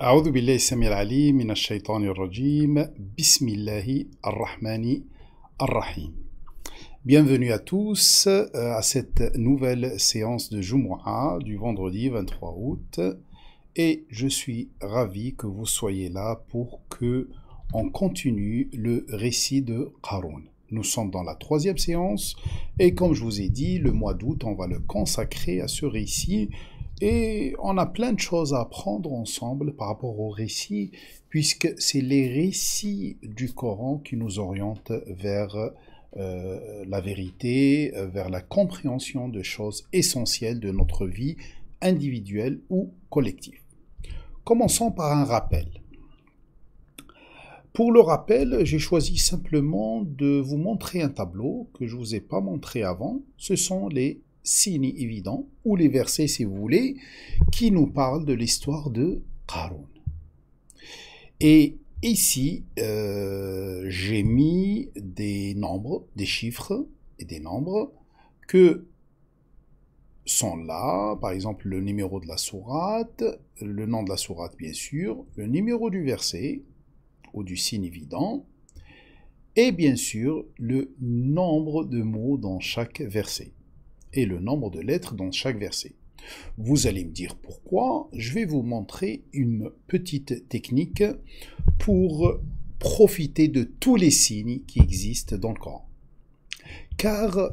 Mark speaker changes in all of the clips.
Speaker 1: أعوذ بالله السميع العليم من الشيطان الرجيم بسم الله الرحمن الرحيم. Bienvenue à tous à cette nouvelle séance de Jumu'ah du vendredi 23 août et je suis ravi que vous soyez là pour que on continue le récit de Qarun. Nous sommes dans la troisième séance et comme je vous ai dit, le mois d'août on va le consacrer à ce récit. Et on a plein de choses à apprendre ensemble par rapport aux récits, puisque c'est les récits du Coran qui nous orientent vers la vérité, vers la compréhension de choses essentielles de notre vie individuelle ou collective. Commençons par un rappel. Pour le rappel, j'ai choisi simplement de vous montrer un tableau que je ne vous ai pas montré avant. Ce sont les signes évidents, ou les versets si vous voulez, qui nous parlent de l'histoire de Qarun. Et ici, j'ai mis des nombres, des chiffres et des nombres que sont là, par exemple le numéro de la sourate, le nom de la sourate bien sûr, le numéro du verset ou du signe évident, et bien sûr le nombre de mots dans chaque verset et le nombre de lettres dans chaque verset. Vous allez me dire pourquoi. Je vais vous montrer une petite technique pour profiter de tous les signes qui existent dans le Coran. Car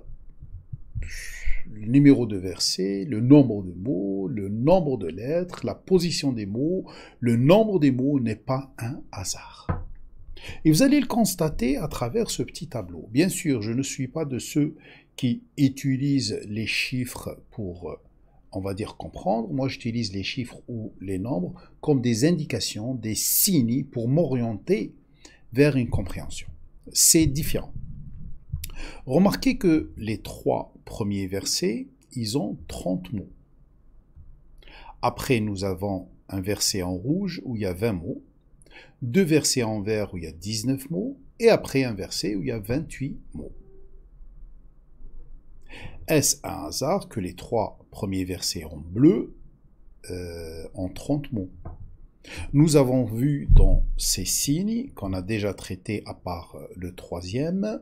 Speaker 1: le numéro de verset, le nombre de mots, le nombre de lettres, la position des mots, le nombre des mots n'est pas un hasard. Et vous allez le constater à travers ce petit tableau. Bien sûr, je ne suis pas de ceux qui utilisent les chiffres pour, on va dire, comprendre. Moi, j'utilise les chiffres ou les nombres comme des indications, des signes pour m'orienter vers une compréhension. C'est différent. Remarquez que les trois premiers versets, ils ont 30 mots. Après, nous avons un verset en rouge où il y a 20 mots, deux versets en vert où il y a 19 mots, et après un verset où il y a 28 mots. Est-ce un hasard que les trois premiers versets en bleu ont 30 mots? Nous avons vu dans ces signes, qu'on a déjà traités à part le troisième,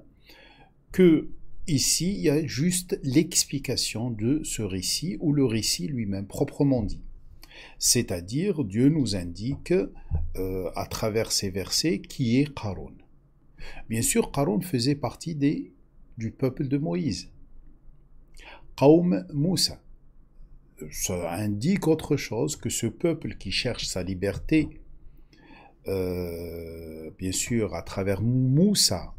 Speaker 1: que ici, il y a juste l'explication de ce récit, ou le récit lui-même, proprement dit. C'est-à-dire, Dieu nous indique, à travers ces versets, qui est Qarun. Bien sûr, Qarun faisait partie du peuple de Moïse. Qawm Moussa. Ça indique autre chose que ce peuple qui cherche sa liberté, bien sûr, à travers Moussa,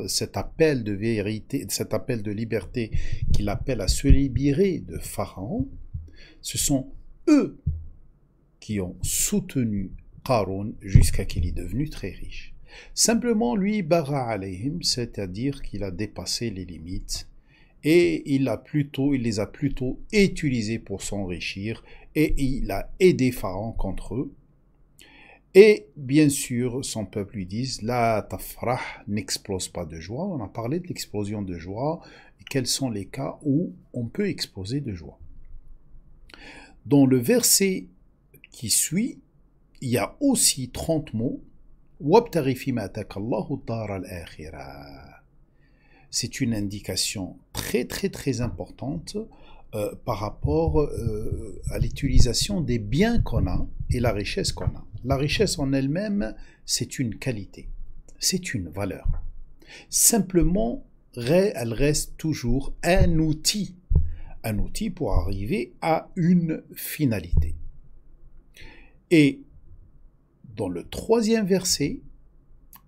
Speaker 1: cet appel de vérité, cet appel de liberté qu'il appelle à se libérer de Pharaon, ce sont eux qui ont soutenu Qarun jusqu'à qu'il est devenu très riche. Simplement, lui, bara alayhim, c'est-à-dire qu'il a dépassé les limites et il les a plutôt utilisés pour s'enrichir et il a aidé Pharaon contre eux. Et bien sûr, son peuple lui dit la tafrah, n'explose pas de joie. On a parlé de l'explosion de joie et quels sont les cas où on peut exploser de joie. Dans le verset qui suit, il y a aussi 30 mots. C'est une indication très très très importante par rapport à l'utilisation des biens qu'on a et la richesse qu'on a. La richesse en elle-même, c'est une qualité, c'est une valeur. Simplement, elle reste toujours un outil pour arriver à une finalité. Et dans le troisième verset,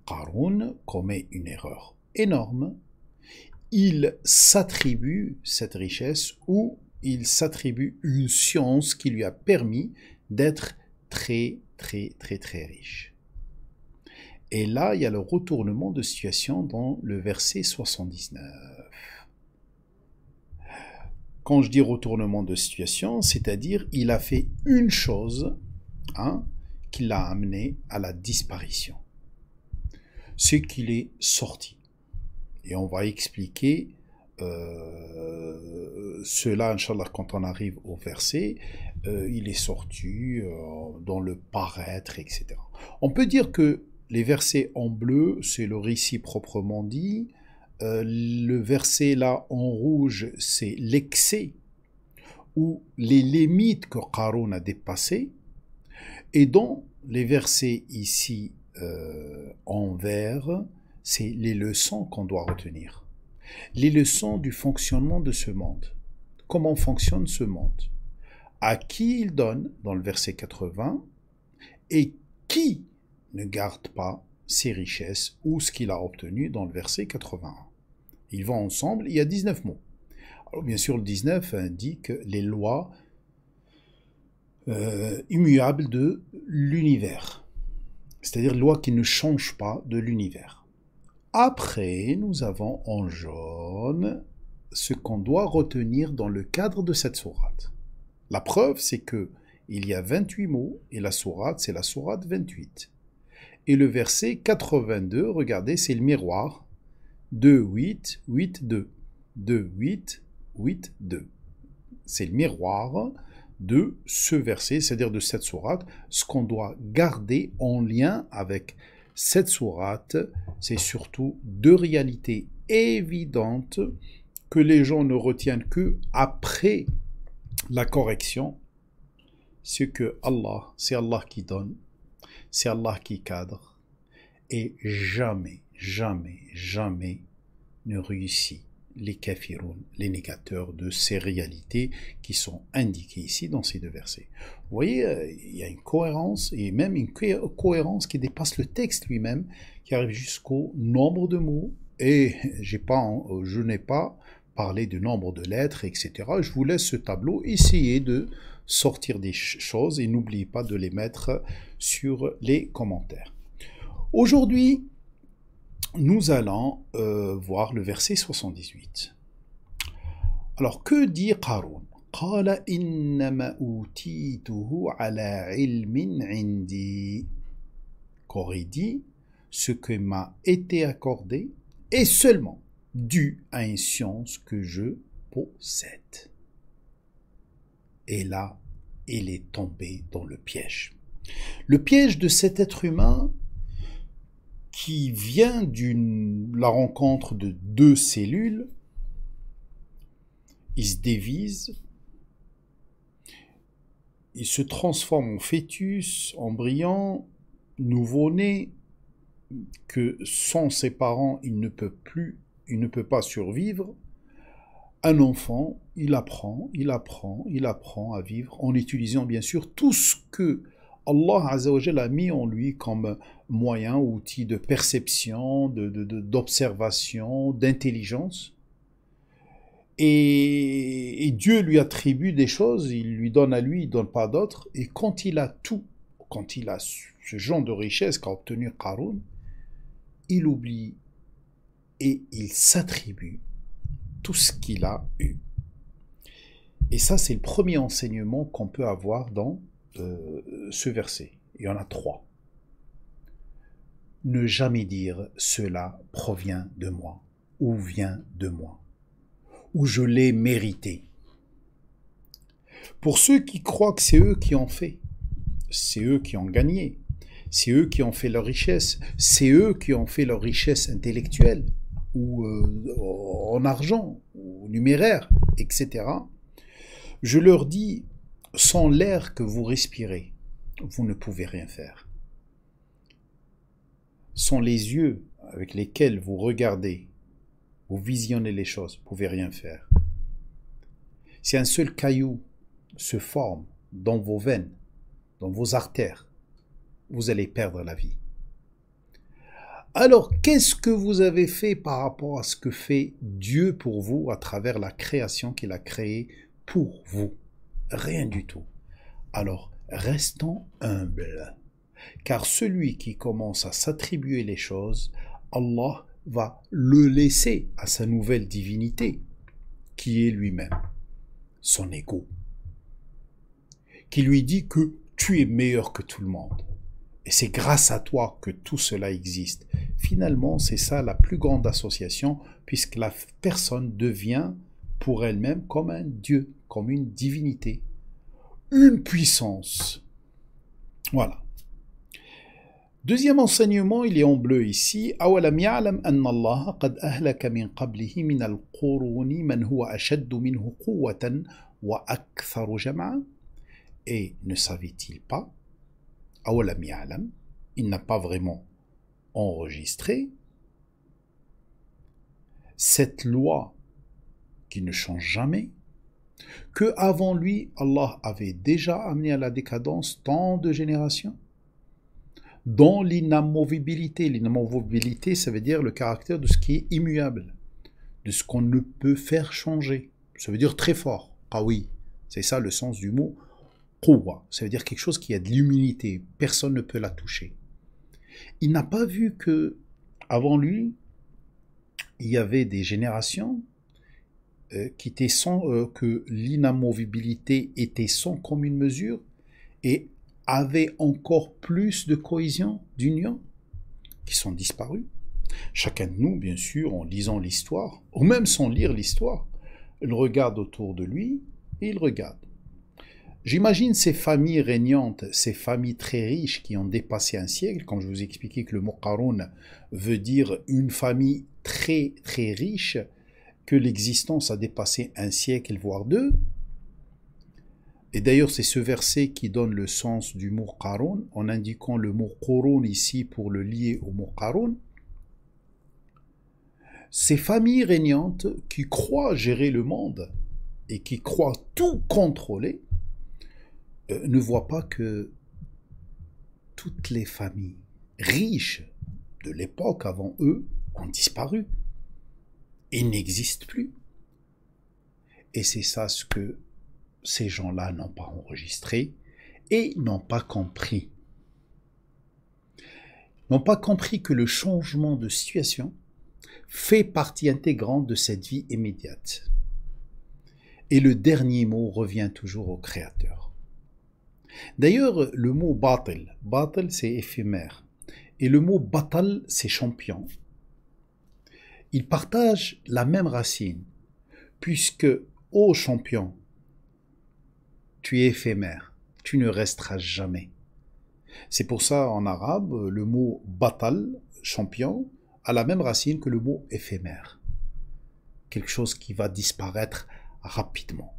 Speaker 1: Qarun commet une erreur énorme. Il s'attribue cette richesse ou il s'attribue une science qui lui a permis d'être très très très très riche. Et là, il y a le retournement de situation dans le verset 79. Quand je dis retournement de situation, c'est-à-dire il a fait une chose qui l'a amené à la disparition. C'est qu'il est sorti. Et on va expliquer cela, Inch'Allah, quand on arrive au verset, il est sorti dans le paraître, etc. On peut dire que les versets en bleu, c'est le récit proprement dit. Le verset là en rouge, c'est l'excès ou les limites que Qarun a dépassées. Et dans les versets ici en vert, c'est les leçons qu'on doit retenir. Les leçons du fonctionnement de ce monde. Comment fonctionne ce monde? À qui il donne, dans le verset 80, et qui ne garde pas ses richesses ou ce qu'il a obtenu dans le verset 81. Ils vont ensemble, il y a 19 mots. Alors bien sûr, le 19 indique les lois immuables de l'univers, c'est-à-dire les lois qui ne changent pas de l'univers. Après, nous avons en jaune ce qu'on doit retenir dans le cadre de cette sourate. La preuve, c'est que il y a 28 mots et la sourate, c'est la sourate 28. Et le verset 82, regardez, c'est le miroir. 2, 8, 8, 2. 2, 8, 8, 2. C'est le miroir de ce verset, c'est-à-dire de cette sourate. Ce qu'on doit garder en lien avec cette sourate, c'est surtout deux réalités évidentes que les gens ne retiennent que après la correction. C'est que Allah, c'est Allah qui donne, c'est Allah qui cadre, et jamais, jamais, jamais ne réussit les kafiroun, les négateurs de ces réalités qui sont indiquées ici dans ces deux versets. Vous voyez, il y a une cohérence, et même une cohérence qui dépasse le texte lui-même, qui arrive jusqu'au nombre de mots, et je n'ai pas parlé du nombre de lettres, etc. Je vous laisse ce tableau, essayez de sortir des choses, et n'oubliez pas de les mettre sur les commentaires. Aujourd'hui, nous allons voir le verset 78. Alors, que dit Qarun? قال إنما أوتيته على علم عندي. Qu'aurait dit, ce que m'a été accordé est seulement dû à une science que je possède. Et là, il est tombé dans le piège. Le piège de cet être humain qui vient de la rencontre de deux cellules, il se dévise, il se transforme en fœtus, embryon, nouveau-né, que sans ses parents, il ne peut pas survivre. Un enfant, il apprend à vivre en utilisant bien sûr tout ce que Allah Azza wa Jalla a mis en lui comme moyen, outil de perception, d'observation, d'intelligence. Et Dieu lui attribue des choses, il lui donne à lui, il ne donne pas à d'autres. Et quand il a tout, quand il a ce genre de richesse qu'a obtenu Qarun, il oublie et il s'attribue tout ce qu'il a eu. Et ça, c'est le premier enseignement qu'on peut avoir dans ce verset. Il y en a 3. Ne jamais dire « cela provient de moi » ou « vient de moi » ou « je l'ai mérité ». Pour ceux qui croient que c'est eux qui ont fait, c'est eux qui ont gagné, c'est eux qui ont fait leur richesse, c'est eux qui ont fait leur richesse intellectuelle ou en argent, ou numéraire, etc. Je leur dis, sans l'air que vous respirez, vous ne pouvez rien faire. Sans les yeux avec lesquels vous regardez, vous visionnez les choses, vous ne pouvez rien faire. Si un seul caillou se forme dans vos veines, dans vos artères, vous allez perdre la vie. Alors, qu'est-ce que vous avez fait par rapport à ce que fait Dieu pour vous à travers la création qu'il a créée pour vous? Rien du tout. Alors, restons humbles. Car celui qui commence à s'attribuer les choses, Allah va le laisser à sa nouvelle divinité, qui est lui-même, son ego, qui lui dit que tu es meilleur que tout le monde. Et c'est grâce à toi que tout cela existe. Finalement, c'est ça la plus grande association, puisque la personne devient pour elle-même comme un Dieu, comme une divinité, une puissance. Voilà. Deuxième enseignement, il est en bleu ici. أَوَلَمْ يَعْلَمْ أَنَّ اللَّهَ قَدْ أَهْلَكَ مِنْ قَبْلِهِ مِنَ الْقُرُونِ مَنْ هُوَ أَشَدُّ مِنْهُ قُوَّةً وَأَكْثَرُ جَمْعًا. Et ne savait-il pas, أَوَلَمْ يَعْلَمْ, il n'a pas vraiment enregistré cette loi qui ne change jamais, que avant lui, Allah avait déjà amené à la décadence tant de générations, dans l'inamovibilité. L'inamovibilité, ça veut dire le caractère de ce qui est immuable, de ce qu'on ne peut faire changer. Ça veut dire très fort. Ah oui, c'est ça le sens du mot quwwa. Ça veut dire quelque chose qui a de l'immunité. Personne ne peut la toucher. Il n'a pas vu que, avant lui, il y avait des générations qui étaient sans, que l'inamovibilité était sans commune mesure et avait encore plus de cohésion, d'union, qui sont disparus. Chacun de nous, bien sûr, en lisant l'histoire, ou même sans lire l'histoire, il regarde autour de lui et il regarde. J'imagine ces familles régnantes, ces familles très riches qui ont dépassé un siècle, comme je vous ai expliqué que le mot Qaroun veut dire une famille très très riche, que l'existence a dépassé un siècle, voire deux. Et d'ailleurs, c'est ce verset qui donne le sens du mot Qaroun, en indiquant le mot Qurun ici pour le lier au mot Qaroun. Ces familles régnantes qui croient gérer le monde et qui croient tout contrôler, ne voient pas que toutes les familles riches de l'époque avant eux ont disparu et n'existent plus. Et c'est ça ce que ces gens-là n'ont pas enregistré et n'ont pas compris. N'ont pas compris que le changement de situation fait partie intégrante de cette vie immédiate. Et le dernier mot revient toujours au Créateur. D'ailleurs, le mot batil, batil c'est éphémère, et le mot batal c'est champion. Ils partagent la même racine, puisque, ô champion, tu es éphémère, tu ne resteras jamais. C'est pour ça, en arabe, le mot batal, champion, a la même racine que le mot éphémère. Quelque chose qui va disparaître rapidement.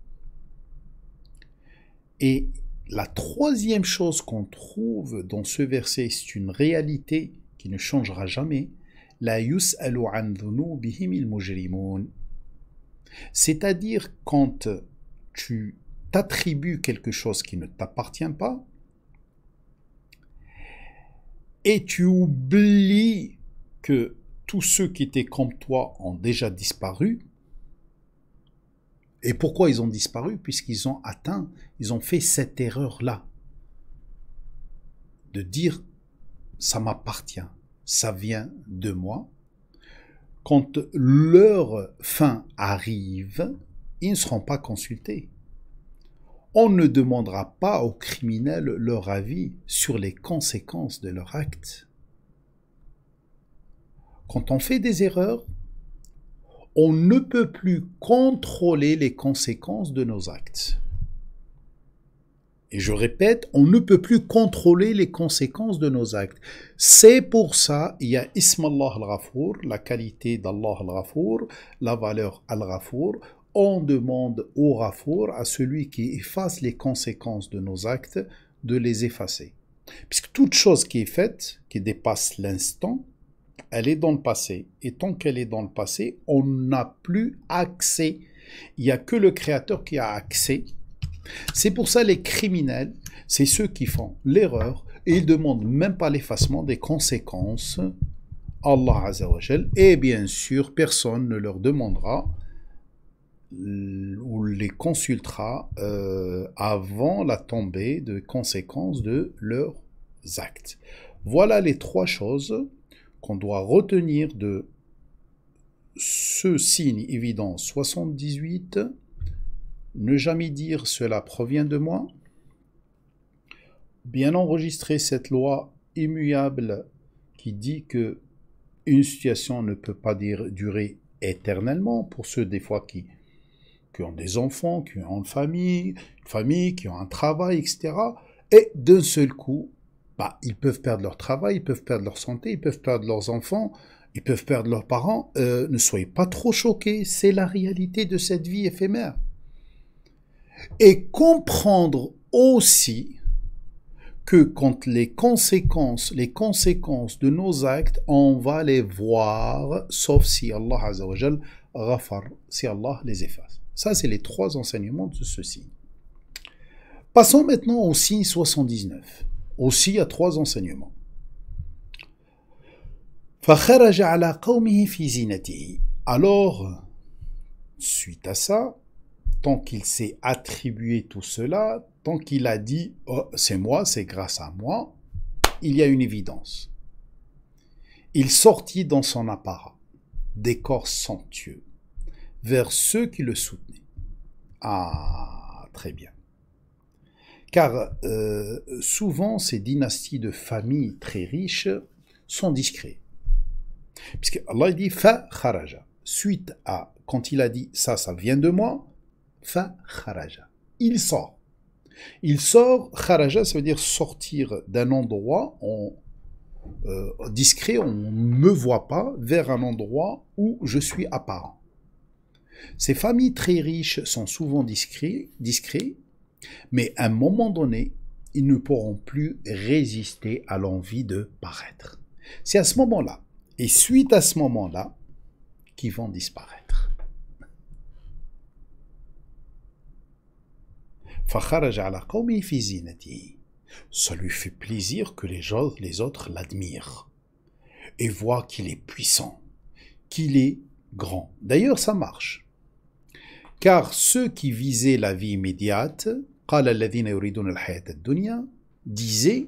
Speaker 1: Et la troisième chose qu'on trouve dans ce verset, c'est une réalité qui ne changera jamais. La yus'alu an dhunubihim al-mujrimun. C'est-à-dire quand tu t'attribues quelque chose qui ne t'appartient pas et tu oublies que tous ceux qui étaient comme toi ont déjà disparu. Et pourquoi ils ont disparu? Puisqu'ils ont atteint, ils ont fait cette erreur-là. De dire, ça m'appartient, ça vient de moi. Quand leur fin arrive, ils ne seront pas consultés. On ne demandera pas aux criminels leur avis sur les conséquences de leur acte. Quand on fait des erreurs, on ne peut plus contrôler les conséquences de nos actes. Et je répète, on ne peut plus contrôler les conséquences de nos actes. C'est pour ça, il y a Ism Allah al-Ghafour, la qualité d'Allah al-Ghafour, la valeur al-Ghafour. On demande au Ghafour, à celui qui efface les conséquences de nos actes, de les effacer. Puisque toute chose qui est faite, qui dépasse l'instant, elle est dans le passé. Et tant qu'elle est dans le passé, on n'a plus accès. Il n'y a que le Créateur qui a accès. C'est pour ça les criminels, c'est ceux qui font l'erreur et ils ne demandent même pas l'effacement des conséquences. Allah Azza wa Jal. Et bien sûr, personne ne leur demandera ou les consultera avant la tombée de conséquences de leurs actes. Voilà les trois choses qu'on doit retenir de ce signe évident 78. Ne jamais dire cela provient de moi. Bien enregistrer cette loi immuable qui dit que une situation ne peut pas durer éternellement pour ceux des fois qui ont des enfants, qui ont une famille, qui ont un travail, etc. Et d'un seul coup, ils peuvent perdre leur travail, ils peuvent perdre leur santé, ils peuvent perdre leurs enfants, ils peuvent perdre leurs parents. Ne soyez pas trop choqués, c'est la réalité de cette vie éphémère. Et comprendre aussi que quand les conséquences de nos actes, on va les voir, sauf si Allah Azza wa Jal ghafar, si Allah les efface. Ça, c'est les 3 enseignements de ce signe. Passons maintenant au signe 79. Aussi, il y a 3 enseignements. فَخَرَجَ عَلَى قَوْمِهِ فِي زِينَتِهِ. Alors, suite à ça, tant qu'il s'est attribué tout cela, tant qu'il a dit « Oh, c'est moi, c'est grâce à moi », il y a une évidence. Il sortit dans son apparat, décor somptueux, vers ceux qui le soutenaient. Ah, très bien. Car souvent, ces dynasties de familles très riches sont discrets. Puisque Allah dit « Fa kharaja ». Suite à, quand il a dit « ça vient de moi », fa kharaja. Il sort. Il sort, kharaja, ça veut dire sortir d'un endroit discret, on ne me voit pas, vers un endroit où je suis apparent. Ces familles très riches sont souvent discrets, mais à un moment donné, ils ne pourront plus résister à l'envie de paraître. C'est à ce moment-là, et suite à ce moment-là, qu'ils vont disparaître. Ça lui fait plaisir que les autres l'admirent et voient qu'il est puissant, qu'il est grand. D'ailleurs, ça marche. Car ceux qui visaient la vie immédiate, disaient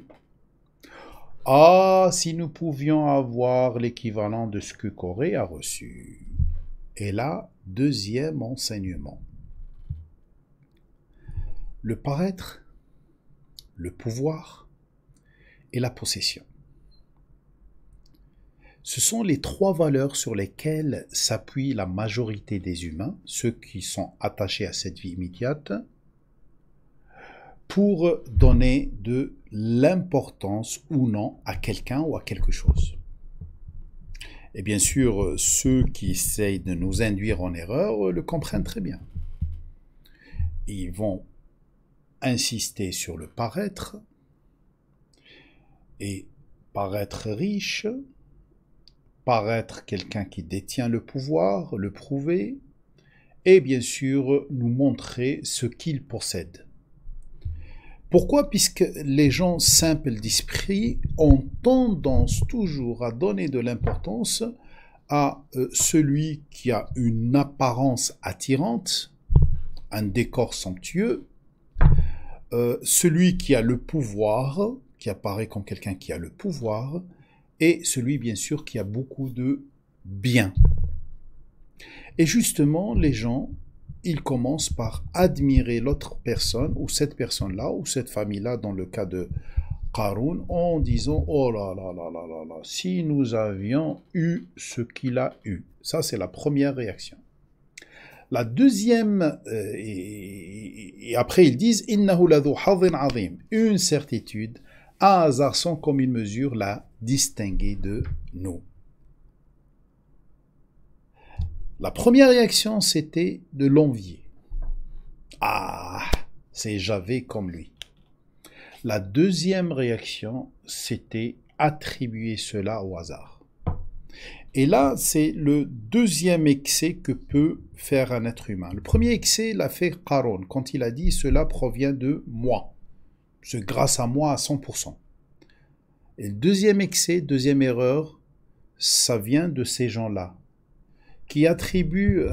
Speaker 1: « Ah, si nous pouvions avoir l'équivalent de ce que Corée a reçu !» Et là, 2e enseignement. Le paraître, le pouvoir et la possession. Ce sont les 3 valeurs sur lesquelles s'appuie la majorité des humains, ceux qui sont attachés à cette vie immédiate, pour donner de l'importance ou non à quelqu'un ou à quelque chose. Et bien sûr, ceux qui essayent de nous induire en erreur le comprennent très bien. Ils vont insister sur le paraître, et paraître riche, paraître quelqu'un qui détient le pouvoir, le prouver, et bien sûr nous montrer ce qu'il possède. Pourquoi? Puisque les gens simples d'esprit ont tendance toujours à donner de l'importance à celui qui a une apparence attirante, un décor somptueux, celui qui a le pouvoir, qui apparaît comme quelqu'un qui a le pouvoir, et celui bien sûr qui a beaucoup de biens. Et justement, les gens, ils commencent par admirer l'autre personne, ou cette personne-là, ou cette famille-là, dans le cas de Qarun, en disant « Oh là là là là là là, si nous avions eu ce qu'il a eu ». Ça, c'est la première réaction. La deuxième, et après ils disent « Innahu ladhu hadhin azim », une certitude, un hasard sans commune mesure l'a distingué de nous. La première réaction, c'était de l'envier. Ah, c'est Javé comme lui. La deuxième réaction, c'était attribuer cela au hasard. Et là, c'est le deuxième excès que peut faire un être humain. Le premier excès l'a fait Qarun, quand il a dit « cela provient de moi ». C'est grâce à moi à 100%. Et le deuxième excès, deuxième erreur, ça vient de ces gens-là, qui attribuent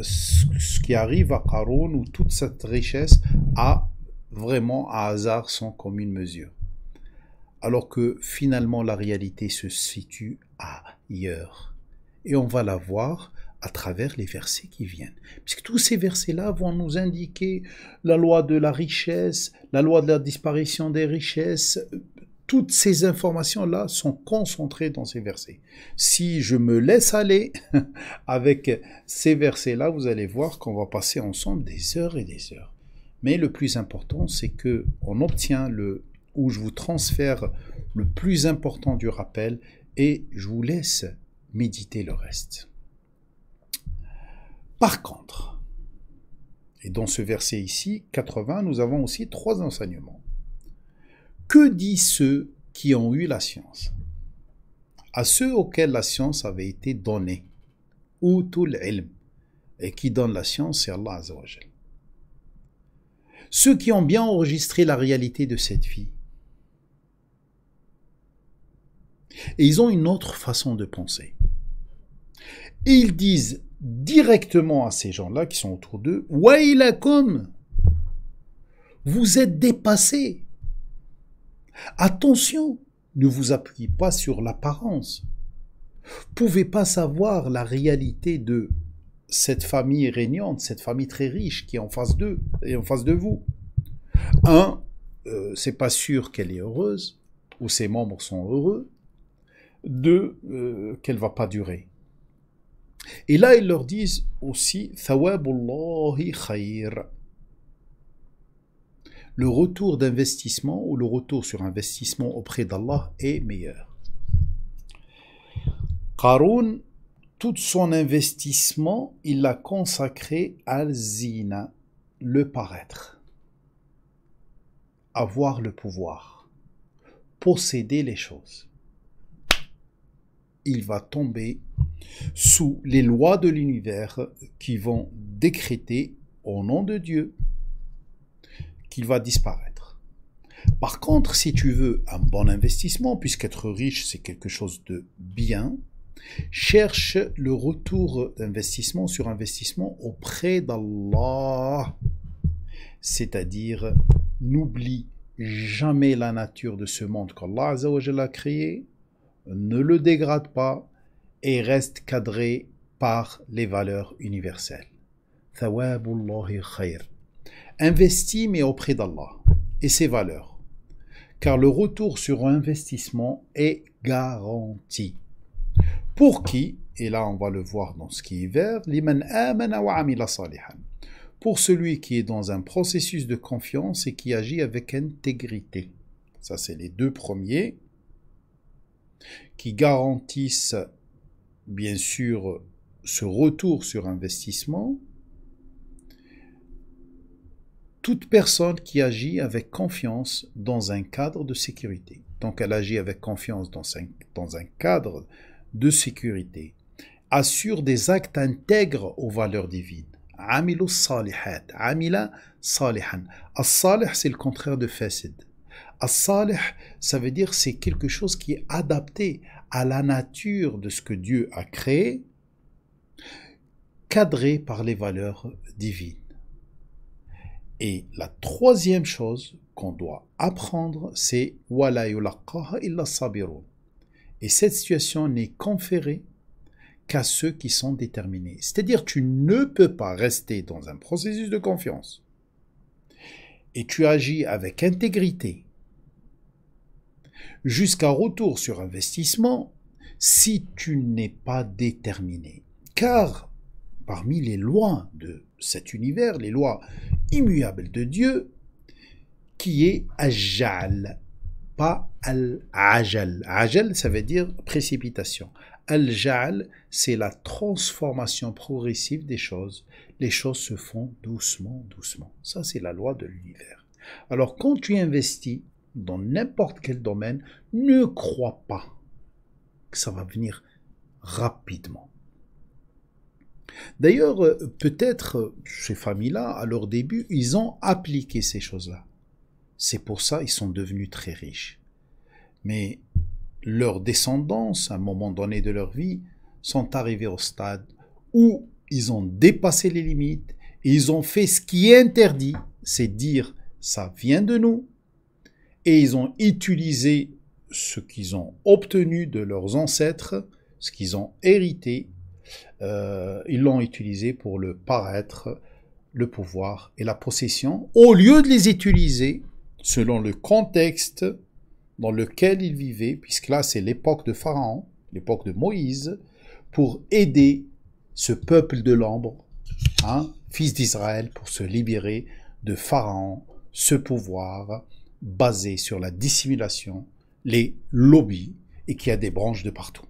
Speaker 1: ce qui arrive à Qarun ou toute cette richesse à vraiment un hasard sans commune mesure. Alors que finalement la réalité se situe ailleurs. Et on va la voir à travers les versets qui viennent. Puisque tous ces versets-là vont nous indiquer la loi de la richesse, la loi de la disparition des richesses, toutes ces informations-là sont concentrées dans ces versets. Si je me laisse aller avec ces versets-là, vous allez voir qu'on va passer ensemble des heures et des heures. Mais le plus important, c'est que on obtient où je vous transfère le plus important du rappel et je vous laisse méditer le reste. Par contre, et dans ce verset ici, 80, nous avons aussi 3 enseignements. Que disent ceux qui ont eu la science? À ceux auxquels la science avait été donnée. Utul ilm. Et qui donne la science, c'est Allah Azza wa Jal. Ceux qui ont bien enregistré la réalité de cette vie. Et ils ont une autre façon de penser. Et ils disent directement à ces gens-là qui sont autour d'eux, Wailakum, vous êtes dépassés. Attention, ne vous appuyez pas sur l'apparence. Pouvez pas savoir la réalité de cette famille régnante, cette famille très riche qui est en face d'eux et en face de vous. C'est pas sûr qu'elle est heureuse, ou ses membres sont heureux. 2, qu'elle va pas durer. Et là, ils leur disent aussi, Thawabullahi khayr. Le retour d'investissement ou le retour sur investissement auprès d'Allah est meilleur. Qarun, tout son investissement, il l'a consacré à zina, le paraître, avoir le pouvoir, posséder les choses. Il va tomber sous les lois de l'univers qui vont décréter au nom de Dieu qu'il va disparaître. Par contre, si tu veux un bon investissement, puisqu'être riche c'est quelque chose de bien, cherche le retour d'investissement sur investissement auprès d'Allah. C'est-à-dire, n'oublie jamais la nature de ce monde qu'Allah Azza wa Jalla a créé, ne le dégrade pas et reste cadré par les valeurs universelles. Thawabullahi khayr. Investis mais auprès d'Allah et ses valeurs, car le retour sur investissement est garanti. Pour qui? Et là on va le voir dans ce qui est vert, liman amana wa amila salihan. Pour celui qui est dans un processus de confiance et qui agit avec intégrité. Ça c'est les 2 premiers qui garantissent bien sûr ce retour sur investissement. Toute personne qui agit avec confiance dans un cadre de sécurité. Donc elle agit avec confiance dans un cadre de sécurité. Assure des actes intègres aux valeurs divines. Amilu salihat. Amila salihan. As-salih, c'est le contraire de fasid. As-salih, ça veut dire c'est quelque chose qui est adapté à la nature de ce que Dieu a créé, cadré par les valeurs divines. Et la 3e chose qu'on doit apprendre, c'est « Wala yulaqqaha illa sabirun ». Et cette situation n'est conférée qu'à ceux qui sont déterminés. C'est-à-dire, tu ne peux pas rester dans un processus de confiance et tu agis avec intégrité jusqu'à retour sur investissement si tu n'es pas déterminé. Car parmi les lois de cet univers, les lois immuables de Dieu, qui est Ajal, pas Al-Ajal. Ajal, ça veut dire précipitation. Al-Jal, c'est la transformation progressive des choses. Les choses se font doucement, doucement. Ça, c'est la loi de l'univers. Alors, quand tu investis dans n'importe quel domaine, ne crois pas que ça va venir rapidement. D'ailleurs, peut-être ces familles-là, à leur début, ils ont appliqué ces choses-là. C'est pour ça qu'ils sont devenus très riches. Mais leurs descendants, à un moment donné de leur vie, sont arrivés au stade où ils ont dépassé les limites et ils ont fait ce qui est interdit, c'est dire ça vient de nous, et ils ont utilisé ce qu'ils ont obtenu de leurs ancêtres, ce qu'ils ont hérité, ils l'ont utilisé pour le paraître, le pouvoir et la possession, au lieu de les utiliser selon le contexte dans lequel il vivait, puisque là c'est l'époque de Pharaon, l'époque de Moïse, pour aider ce peuple de l'ombre, fils d'Israël, pour se libérer de Pharaon, ce pouvoir basé sur la dissimulation, les lobbies, et qui a des branches de partout.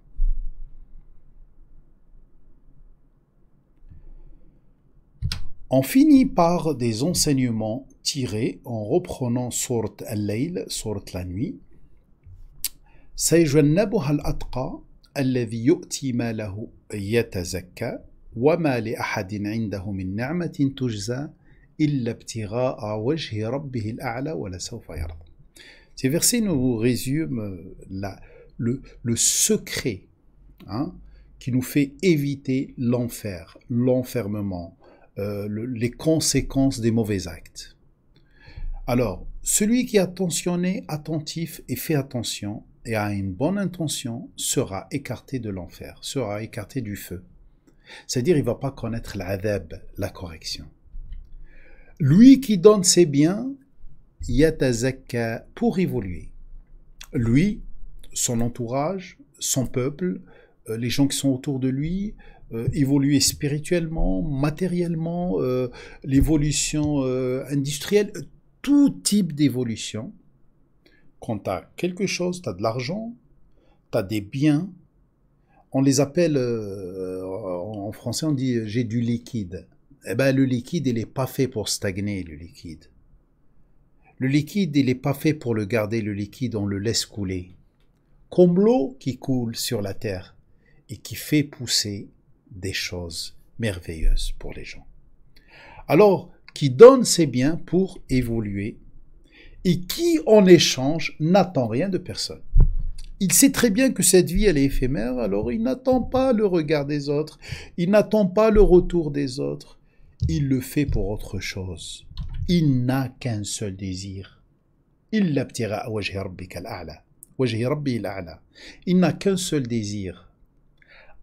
Speaker 1: On finit par des enseignements tirés en reprenant sourate Al-Layl, sourate la nuit. سيجنبها الأتقى الذي يؤتي ماله يتزكى وما لأحد عنده من نعمة تجزى إلا ابتغاء وجه ربه الأعلى ولسوف يرضى. Ces versets nous résument le secret qui nous fait éviter l'enfer, l'enfermement, les conséquences des mauvais actes. Alors, celui qui est attentionné, attentif et fait attention et a une bonne intention sera écarté de l'enfer, sera écarté du feu. C'est-à-dire, il ne va pas connaître l'adab, la correction. Lui qui donne ses biens, yatazakka, pour évoluer. Lui, son entourage, son peuple, les gens qui sont autour de lui, évoluer spirituellement, matériellement, l'évolution industrielle, tout type d'évolution. Quand tu as quelque chose, tu as de l'argent, tu as des biens, on les appelle, en français on dit j'ai du liquide. Eh bien le liquide il n'est pas fait pour stagner, le liquide. Le liquide il n'est pas fait pour le garder, le liquide on le laisse couler. Comme l'eau qui coule sur la terre et qui fait pousser des choses merveilleuses pour les gens. Alors, qui donne ses biens pour évoluer et qui, en échange, n'attend rien de personne. Il sait très bien que cette vie, elle est éphémère, alors il n'attend pas le regard des autres, il n'attend pas le retour des autres, il le fait pour autre chose. Il n'a qu'un seul désir. Il n'a qu'un seul désir,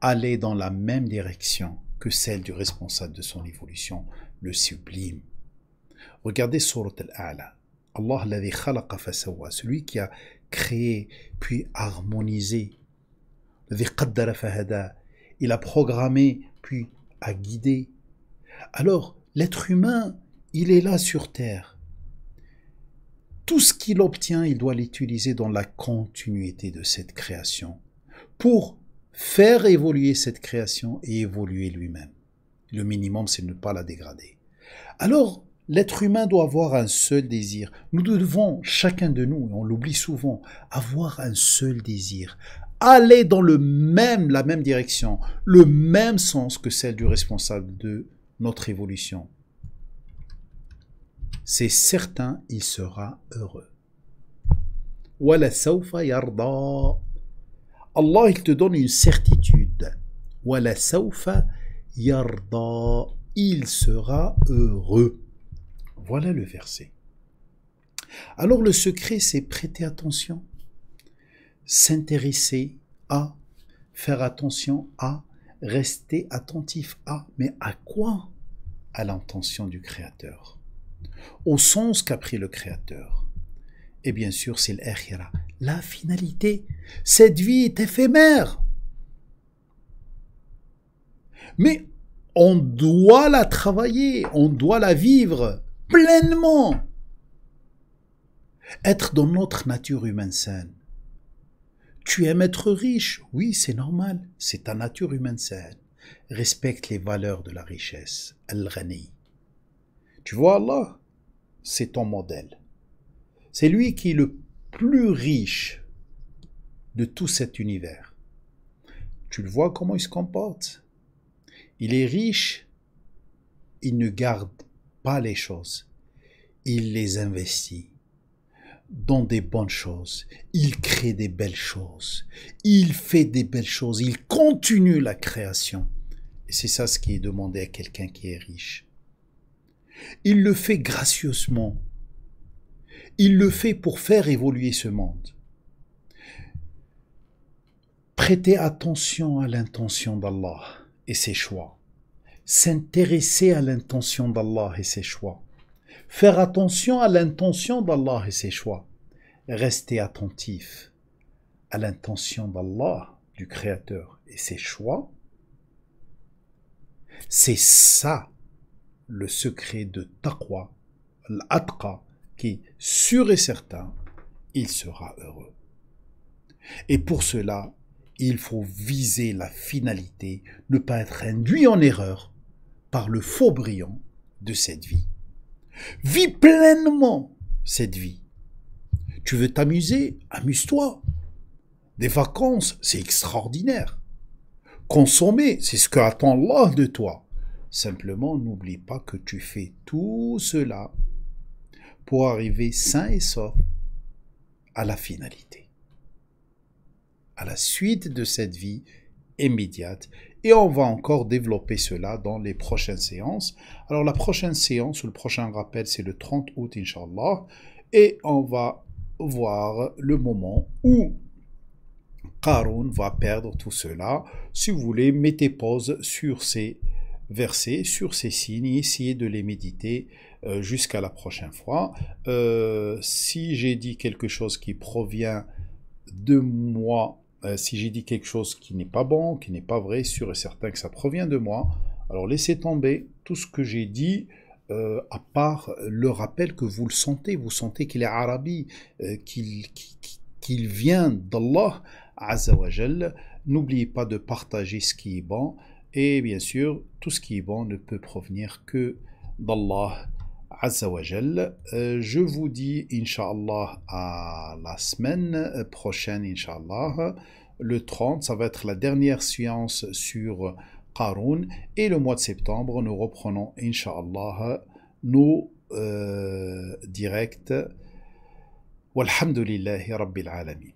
Speaker 1: aller dans la même direction que celle du responsable de son évolution, le sublime. Regardez Surat Al-A'la. Allah alladhi khalaqa fasawwa, celui qui a créé puis harmonisé. Alladhi qaddara fahada, il a programmé puis a guidé. Alors, l'être humain, il est là sur terre. Tout ce qu'il obtient, il doit l'utiliser dans la continuité de cette création pour faire évoluer cette création et évoluer lui-même. Le minimum, c'est de ne pas la dégrader. Alors, l'être humain doit avoir un seul désir. Nous devons, chacun de nous, et on l'oublie souvent, avoir un seul désir. Aller dans la même direction, le même sens que celle du responsable de notre évolution. C'est certain, il sera heureux. Wala sawfa yarda. Allah, il te donne une certitude. Wala sawfa yarda. Il sera heureux. Voilà le verset. Alors le secret, c'est prêter attention, s'intéresser à, faire attention à, rester attentif à. Mais à quoi? À l'intention du Créateur, au sens qu'a pris le Créateur. Et bien sûr, c'est l'akhira, la finalité. Cette vie est éphémère. Mais on doit la travailler, on doit la vivre pleinement. Être dans notre nature humaine saine. Tu aimes être riche? Oui, c'est normal, c'est ta nature humaine saine. Respecte les valeurs de la richesse. Al-Ghani. Tu vois, Allah, c'est ton modèle. C'est lui qui est le plus riche de tout cet univers. Tu le vois comment il se comporte. Il est riche, il ne garde pas les choses. Il les investit dans des bonnes choses. Il crée des belles choses. Il fait des belles choses. Il continue la création. Et c'est ça ce qui est demandé à quelqu'un qui est riche. Il le fait gracieusement. Il le fait pour faire évoluer ce monde. Prêtez attention à l'intention d'Allah et ses choix. S'intéresser à l'intention d'Allah et ses choix. Faire attention à l'intention d'Allah et ses choix. restez attentif à l'intention d'Allah, du Créateur, et ses choix. C'est ça le secret de taqwa, l'atqa, qui est sûr et certain, il sera heureux. Et pour cela, il faut viser la finalité, ne pas être induit en erreur par le faux brillant de cette vie. Vis pleinement cette vie. Tu veux t'amuser? Amuse-toi. Des vacances, c'est extraordinaire. Consommer, c'est ce que attend Allah de toi. Simplement, n'oublie pas que tu fais tout cela pour arriver sain et sauf à la finalité, à la suite de cette vie immédiate. Et on va encore développer cela dans les prochaines séances. Alors la prochaine séance, ou le prochain rappel, c'est le 30 août, Inch'Allah. Et on va voir le moment où Qarun va perdre tout cela. Si vous voulez, mettez pause sur ces versets, sur ces signes, et essayez de les méditer jusqu'à la prochaine fois. Si j'ai dit quelque chose qui provient de moi, si j'ai dit quelque chose qui n'est pas bon, qui n'est pas vrai, sûr et certain que ça provient de moi, alors laissez tomber tout ce que j'ai dit, à part le rappel que vous le sentez, vous sentez qu'il est arabi, qu'il vient d'Allah Azza wa Jal. N'oubliez pas de partager ce qui est bon, et bien sûr, tout ce qui est bon ne peut provenir que d'Allah Azza wa Jal. Je vous dis, Inch'Allah, à la semaine prochaine, Inch'Allah. Le 30, ça va être la dernière séance sur Qarun. Et le mois de septembre, nous reprenons, Inch'Allah, nos directs. Walhamdulillahi Rabbil Alamin.